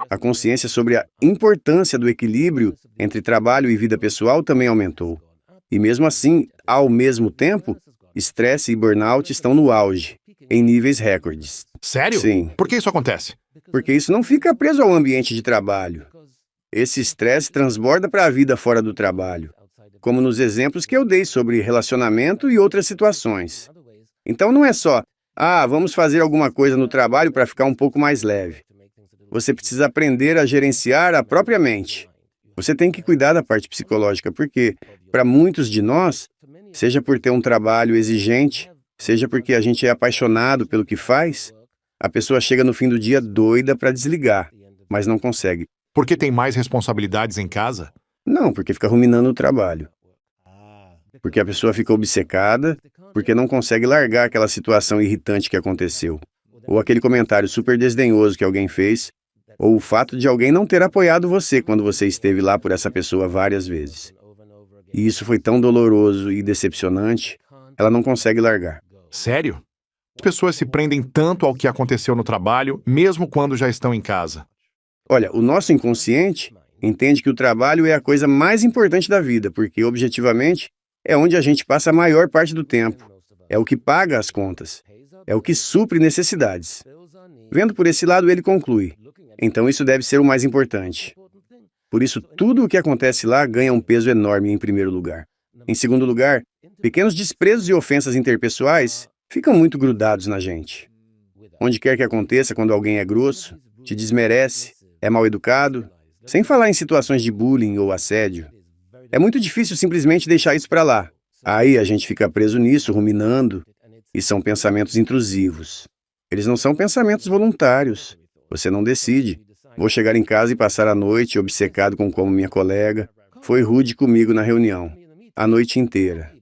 A consciência sobre a importância do equilíbrio entre trabalho e vida pessoal também aumentou. E mesmo assim, ao mesmo tempo, estresse e burnout estão no auge, em níveis recordes. Sério? Sim, Por que isso acontece? porque isso não fica preso ao ambiente de trabalho. Esse estresse transborda para a vida fora do trabalho, como nos exemplos que eu dei sobre relacionamento e outras situações. Então não é só, vamos fazer alguma coisa no trabalho para ficar um pouco mais leve. Você precisa aprender a gerenciar a própria mente. Você tem que cuidar da parte psicológica, porque, para muitos de nós, seja por ter um trabalho exigente, seja porque a gente é apaixonado pelo que faz, a pessoa chega no fim do dia doida para desligar, mas não consegue. Porque tem mais responsabilidades em casa? Não, porque fica ruminando o trabalho. Porque a pessoa fica obcecada, porque não consegue largar aquela situação irritante que aconteceu. Ou aquele comentário super desdenhoso que alguém fez, ou o fato de alguém não ter apoiado você quando você esteve lá por essa pessoa várias vezes. E isso foi tão doloroso e decepcionante, ela não consegue largar. Sério? As pessoas se prendem tanto ao que aconteceu no trabalho, mesmo quando já estão em casa. Olha, o nosso inconsciente entende que o trabalho é a coisa mais importante da vida, porque, objetivamente, é onde a gente passa a maior parte do tempo. É o que paga as contas. É o que supre necessidades. Vendo por esse lado, ele conclui: então isso deve ser o mais importante. Por isso, tudo o que acontece lá ganha um peso enorme em primeiro lugar. Em segundo lugar, pequenos desprezos e ofensas interpessoais ficam muito grudados na gente. Onde quer que aconteça, quando alguém é grosso, te desmerece, é mal educado, sem falar em situações de bullying ou assédio, é muito difícil simplesmente deixar isso para lá. Aí a gente fica preso nisso, ruminando, e são pensamentos intrusivos. Eles não são pensamentos voluntários. Você não decide. Vou chegar em casa e passar a noite obcecado com como minha colega foi rude comigo na reunião, a noite inteira.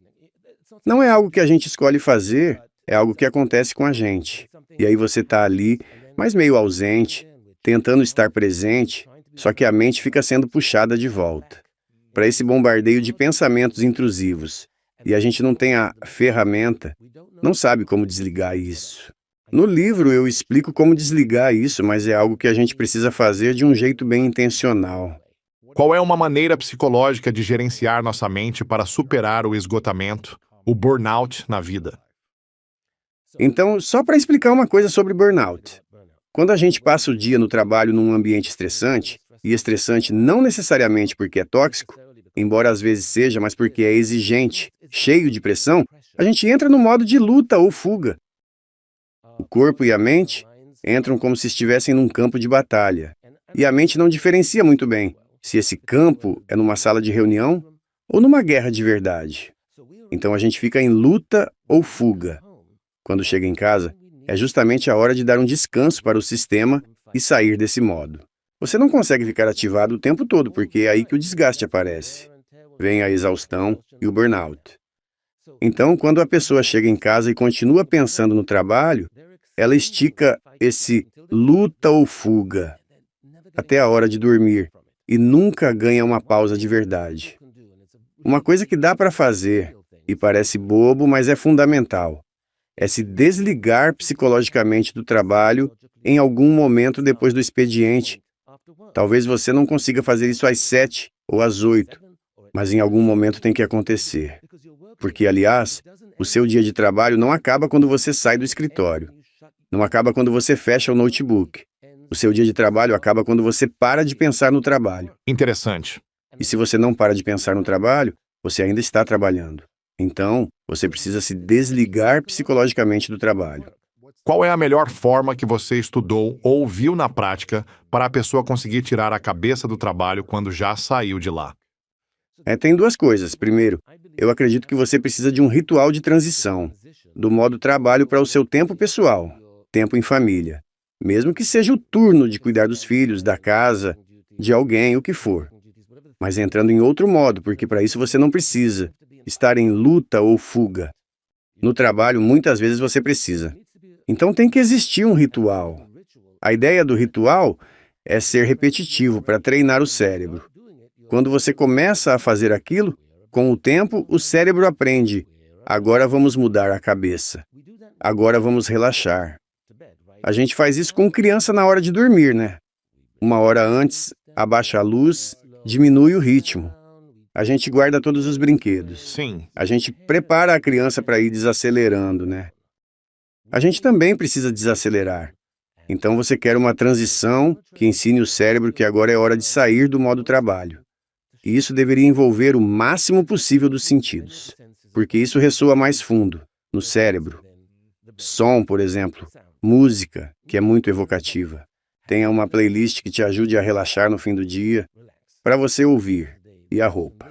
Não é algo que a gente escolhe fazer, é algo que acontece com a gente. E aí você está ali, mas meio ausente, tentando estar presente, só que a mente fica sendo puxada de volta para esse bombardeio de pensamentos intrusivos. E a gente não tem a ferramenta, não sabe como desligar isso. No livro eu explico como desligar isso, mas é algo que a gente precisa fazer de um jeito bem intencional. Qual é uma maneira psicológica de gerenciar nossa mente para superar o esgotamento, o burnout na vida? Então, só para explicar uma coisa sobre burnout. Quando a gente passa o dia no trabalho num ambiente estressante, e estressante não necessariamente porque é tóxico, embora às vezes seja, mas porque é exigente, cheio de pressão, a gente entra no modo de luta ou fuga. O corpo e a mente entram como se estivessem num campo de batalha. E a mente não diferencia muito bem se esse campo é numa sala de reunião ou numa guerra de verdade. Então a gente fica em luta ou fuga. Quando chega em casa, é justamente a hora de dar um descanso para o sistema e sair desse modo. Você não consegue ficar ativado o tempo todo, porque é aí que o desgaste aparece. Vem a exaustão e o burnout. Então, quando a pessoa chega em casa e continua pensando no trabalho, ela estica esse luta ou fuga até a hora de dormir e nunca ganha uma pausa de verdade. Uma coisa que dá para fazer, e parece bobo, mas é fundamental, é se desligar psicologicamente do trabalho em algum momento depois do expediente. Talvez você não consiga fazer isso às 7 ou às 8, mas em algum momento tem que acontecer. Porque, aliás, o seu dia de trabalho não acaba quando você sai do escritório. Não acaba quando você fecha o notebook. O seu dia de trabalho acaba quando você para de pensar no trabalho. Interessante. E se você não para de pensar no trabalho, você ainda está trabalhando. Então, você precisa se desligar psicologicamente do trabalho. Qual é a melhor forma que você estudou ou viu na prática para a pessoa conseguir tirar a cabeça do trabalho quando já saiu de lá? Tem duas coisas. Primeiro, eu acredito que você precisa de um ritual de transição, do modo trabalho para o seu tempo pessoal, tempo em família. Mesmo que seja o turno de cuidar dos filhos, da casa, de alguém, o que for. Mas entrando em outro modo, porque para isso você não precisa estar em luta ou fuga. No trabalho, muitas vezes você precisa. Então tem que existir um ritual. A ideia do ritual é ser repetitivo para treinar o cérebro. Quando você começa a fazer aquilo, com o tempo, o cérebro aprende: agora vamos mudar a cabeça. Agora vamos relaxar. A gente faz isso com criança na hora de dormir, né? 1 hora antes, abaixa a luz, diminui o ritmo. A gente guarda todos os brinquedos. Sim. A gente prepara a criança para ir desacelerando, né? A gente também precisa desacelerar. Então você quer uma transição que ensine o cérebro que agora é hora de sair do modo trabalho. E isso deveria envolver o máximo possível dos sentidos, porque isso ressoa mais fundo, no cérebro. Som, por exemplo, música, que é muito evocativa. Tenha uma playlist que te ajude a relaxar no fim do dia, para você ouvir. E a roupa.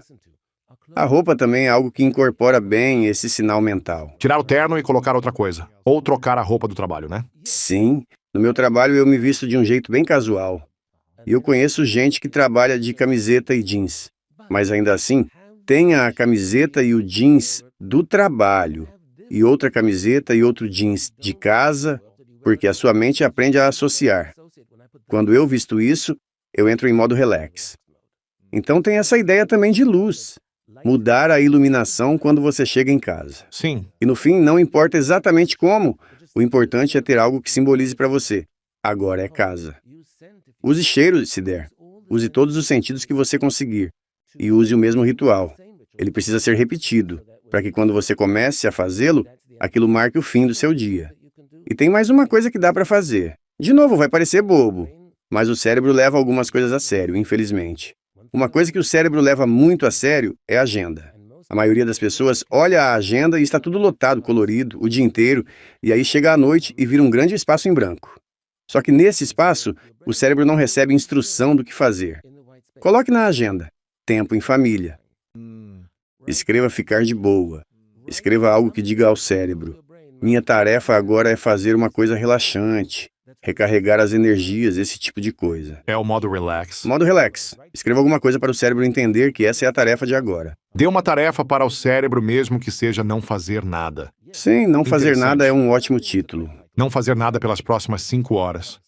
A roupa também é algo que incorpora bem esse sinal mental. Tirar o terno e colocar outra coisa. Ou trocar a roupa do trabalho, né? Sim, no meu trabalho eu me visto de um jeito bem casual. E eu conheço gente que trabalha de camiseta e jeans. Mas ainda assim, tenha a camiseta e o jeans do trabalho, e outra camiseta e outro jeans de casa, porque a sua mente aprende a associar. Quando eu visto isso, eu entro em modo relax. Então tem essa ideia também de luz. Mudar a iluminação quando você chega em casa. Sim. E no fim, não importa exatamente como, o importante é ter algo que simbolize para você. Agora é casa. Use cheiro se der. Use todos os sentidos que você conseguir. E use o mesmo ritual. Ele precisa ser repetido, para que quando você comece a fazê-lo, aquilo marque o fim do seu dia. E tem mais uma coisa que dá para fazer. De novo, vai parecer bobo, mas o cérebro leva algumas coisas a sério, infelizmente. Uma coisa que o cérebro leva muito a sério é a agenda. A maioria das pessoas olha a agenda e está tudo lotado, colorido, o dia inteiro, e aí chega à noite e vira um grande espaço em branco. Só que nesse espaço, o cérebro não recebe instrução do que fazer. Coloque na agenda: tempo em família. Escreva ficar de boa. Escreva algo que diga ao cérebro: minha tarefa agora é fazer uma coisa relaxante, recarregar as energias, esse tipo de coisa. É o modo relax. Modo relax. Escreva alguma coisa para o cérebro entender que essa é a tarefa de agora. Dê uma tarefa para o cérebro mesmo que seja não fazer nada. Sim, não fazer Interessante. nada é um ótimo título. Não fazer nada pelas próximas 5 horas.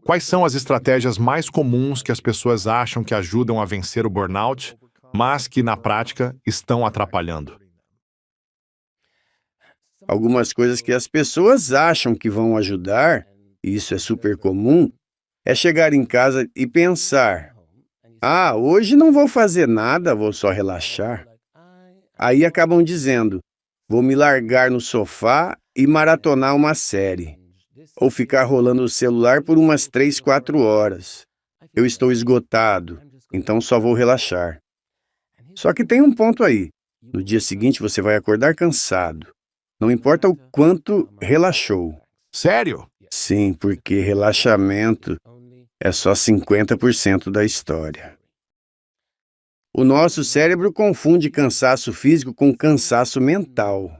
Quais são as estratégias mais comuns que as pessoas acham que ajudam a vencer o burnout, mas que, na prática, estão atrapalhando? Algumas coisas que as pessoas acham que vão ajudar, e isso é super comum, é chegar em casa e pensar: ah, hoje não vou fazer nada, vou só relaxar. Aí acabam dizendo: vou me largar no sofá e maratonar uma série. Ou ficar rolando o celular por umas 3, 4 horas. Eu estou esgotado, então só vou relaxar. Só que tem um ponto aí. No dia seguinte você vai acordar cansado. Não importa o quanto relaxou. Sério? Sim, porque relaxamento é só 50% da história. O nosso cérebro confunde cansaço físico com cansaço mental.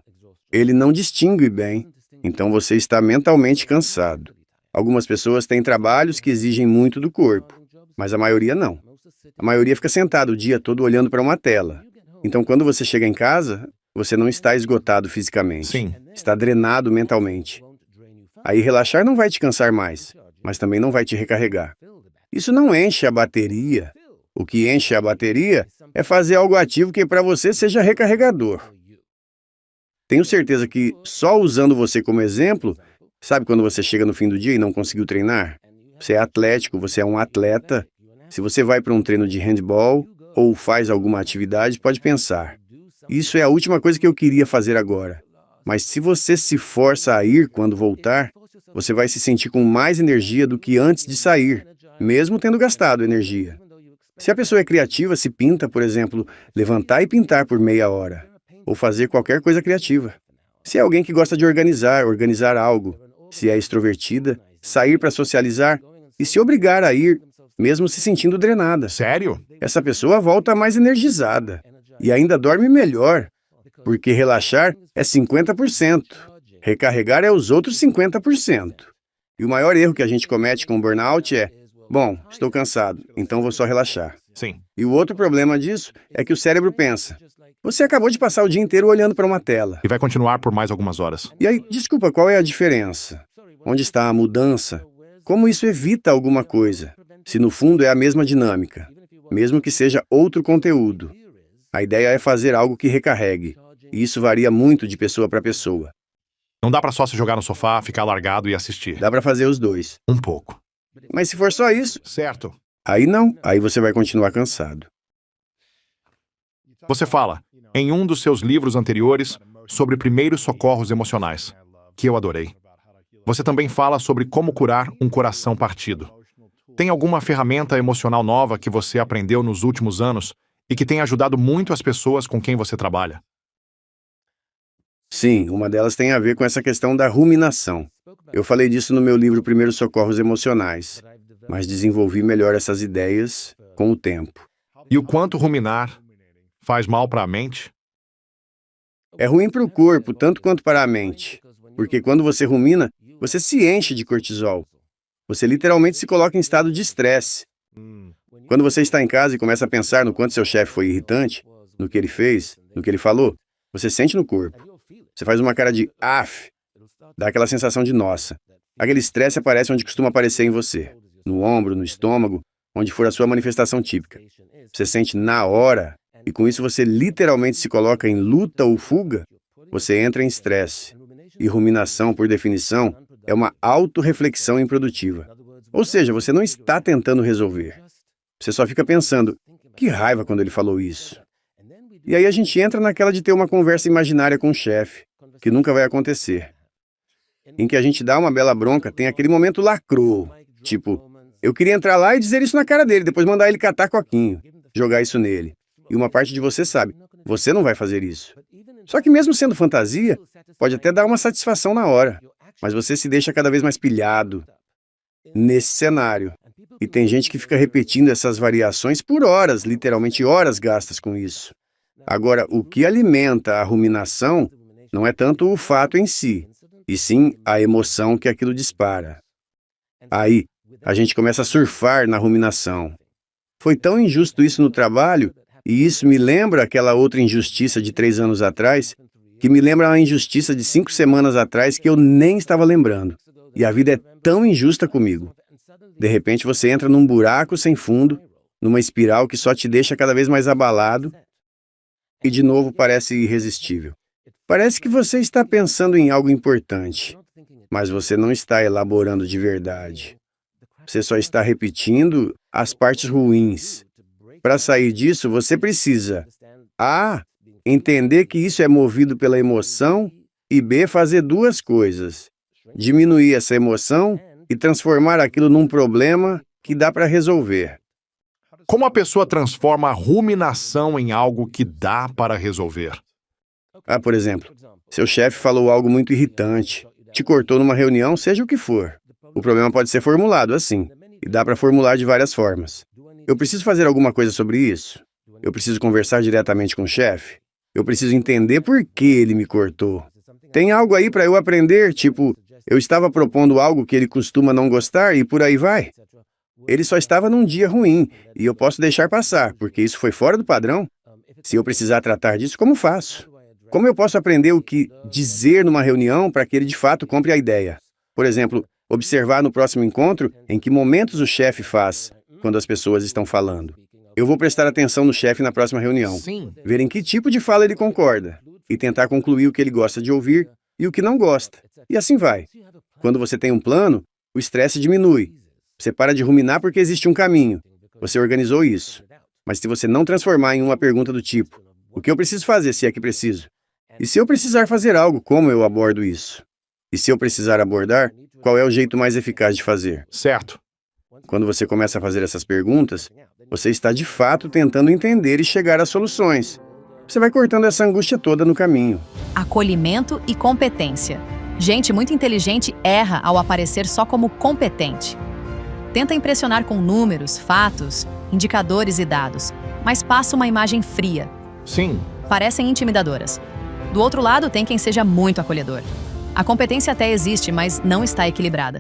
Ele não distingue bem, então você está mentalmente cansado. Algumas pessoas têm trabalhos que exigem muito do corpo, mas a maioria não. A maioria fica sentada o dia todo olhando para uma tela. Então, quando você chega em casa, você não está esgotado fisicamente. Sim. Está drenado mentalmente. Aí relaxar não vai te cansar mais, mas também não vai te recarregar. Isso não enche a bateria. O que enche a bateria é fazer algo ativo que para você seja recarregador. Tenho certeza que só usando você como exemplo, sabe quando você chega no fim do dia e não conseguiu treinar? Você é atlético, você é um atleta. Se você vai para um treino de handball ou faz alguma atividade, pode pensar: isso é a última coisa que eu queria fazer agora. Mas se você se força a ir quando voltar, você vai se sentir com mais energia do que antes de sair, mesmo tendo gastado energia. Se a pessoa é criativa, se pinta, por exemplo, levantar e pintar por meia hora, ou fazer qualquer coisa criativa. Se é alguém que gosta de organizar algo. Se é extrovertida, sair para socializar e se obrigar a ir, mesmo se sentindo drenada. Sério? Essa pessoa volta mais energizada e ainda dorme melhor, porque relaxar é 50%, recarregar é os outros 50%. E o maior erro que a gente comete com o burnout é: bom, estou cansado, então vou só relaxar. Sim. E o outro problema disso é que o cérebro pensa: você acabou de passar o dia inteiro olhando para uma tela. E vai continuar por mais algumas horas. E aí, desculpa, qual é a diferença? Onde está a mudança? Como isso evita alguma coisa? Se no fundo é a mesma dinâmica, mesmo que seja outro conteúdo. A ideia é fazer algo que recarregue, e isso varia muito de pessoa para pessoa. Não dá pra só se jogar no sofá, ficar largado e assistir. Dá para fazer os dois. Um pouco. Mas se for só isso, Certo. aí não, aí você vai continuar cansado. Você fala, em um dos seus livros anteriores, sobre primeiros socorros emocionais, que eu adorei. Você também fala sobre como curar um coração partido. Tem alguma ferramenta emocional nova que você aprendeu nos últimos anos e que tem ajudado muito as pessoas com quem você trabalha? Sim, uma delas tem a ver com essa questão da ruminação. Eu falei disso no meu livro Primeiros Socorros Emocionais, mas desenvolvi melhor essas ideias com o tempo. E o quanto ruminar faz mal para a mente? É ruim para o corpo, tanto quanto para a mente, porque quando você rumina, você se enche de cortisol. Você literalmente se coloca em estado de estresse. Quando você está em casa e começa a pensar no quanto seu chefe foi irritante, no que ele fez, no que ele falou, você sente no corpo. Você faz uma cara de af, dá aquela sensação de nossa. Aquele estresse aparece onde costuma aparecer em você, no ombro, no estômago, onde for a sua manifestação típica. Você sente na hora, e com isso você literalmente se coloca em luta ou fuga, você entra em estresse. E ruminação, por definição, é uma autorreflexão improdutiva. Ou seja, você não está tentando resolver. Você só fica pensando, que raiva quando ele falou isso. E aí a gente entra naquela de ter uma conversa imaginária com o chefe, que nunca vai acontecer. Em que a gente dá uma bela bronca, tem aquele momento lacrou. Tipo, eu queria entrar lá e dizer isso na cara dele, depois mandar ele catar coquinho, jogar isso nele. E uma parte de você sabe, você não vai fazer isso. Só que mesmo sendo fantasia, pode até dar uma satisfação na hora, mas você se deixa cada vez mais pilhado nesse cenário. E tem gente que fica repetindo essas variações por horas, literalmente horas gastas com isso. Agora, o que alimenta a ruminação não é tanto o fato em si, e sim a emoção que aquilo dispara. Aí, a gente começa a surfar na ruminação. Foi tão injusto isso no trabalho, e isso me lembra aquela outra injustiça de 3 anos atrás, que me lembra a injustiça de 5 semanas atrás que eu nem estava lembrando. E a vida é tão injusta comigo. De repente você entra num buraco sem fundo, numa espiral que só te deixa cada vez mais abalado, e de novo parece irresistível. Parece que você está pensando em algo importante, mas você não está elaborando de verdade. Você só está repetindo as partes ruins. Para sair disso, você precisa A. Entender que isso é movido pela emoção e B. Fazer 2 coisas. Diminuir essa emoção e transformar aquilo num problema que dá para resolver. Como a pessoa transforma a ruminação em algo que dá para resolver? Por exemplo, seu chefe falou algo muito irritante, te cortou numa reunião, seja o que for. O problema pode ser formulado assim, e dá para formular de várias formas. Eu preciso fazer alguma coisa sobre isso? Eu preciso conversar diretamente com o chefe? Eu preciso entender por que ele me cortou. Tem algo aí para eu aprender, tipo, eu estava propondo algo que ele costuma não gostar e por aí vai. Ele só estava num dia ruim, e eu posso deixar passar, porque isso foi fora do padrão. Se eu precisar tratar disso, como faço? Como eu posso aprender o que dizer numa reunião para que ele de fato compre a ideia? Por exemplo, observar no próximo encontro em que momentos o chefe faz quando as pessoas estão falando. Eu vou prestar atenção no chefe na próxima reunião, Sim. ver em que tipo de fala ele concorda, e tentar concluir o que ele gosta de ouvir e o que não gosta. E assim vai. Quando você tem um plano, o estresse diminui. Você para de ruminar porque existe um caminho. Você organizou isso. Mas se você não transformar em uma pergunta do tipo, o que eu preciso fazer se é que preciso? E se eu precisar fazer algo, como eu abordo isso? E se eu precisar abordar, qual é o jeito mais eficaz de fazer? Certo. Quando você começa a fazer essas perguntas, você está de fato tentando entender e chegar a soluções. Você vai cortando essa angústia toda no caminho. Acolhimento e competência. Gente muito inteligente erra ao aparecer só como competente. Tenta impressionar com números, fatos, indicadores e dados, mas passa uma imagem fria. Sim. Parecem intimidadoras. Do outro lado, tem quem seja muito acolhedor. A competência até existe, mas não está equilibrada.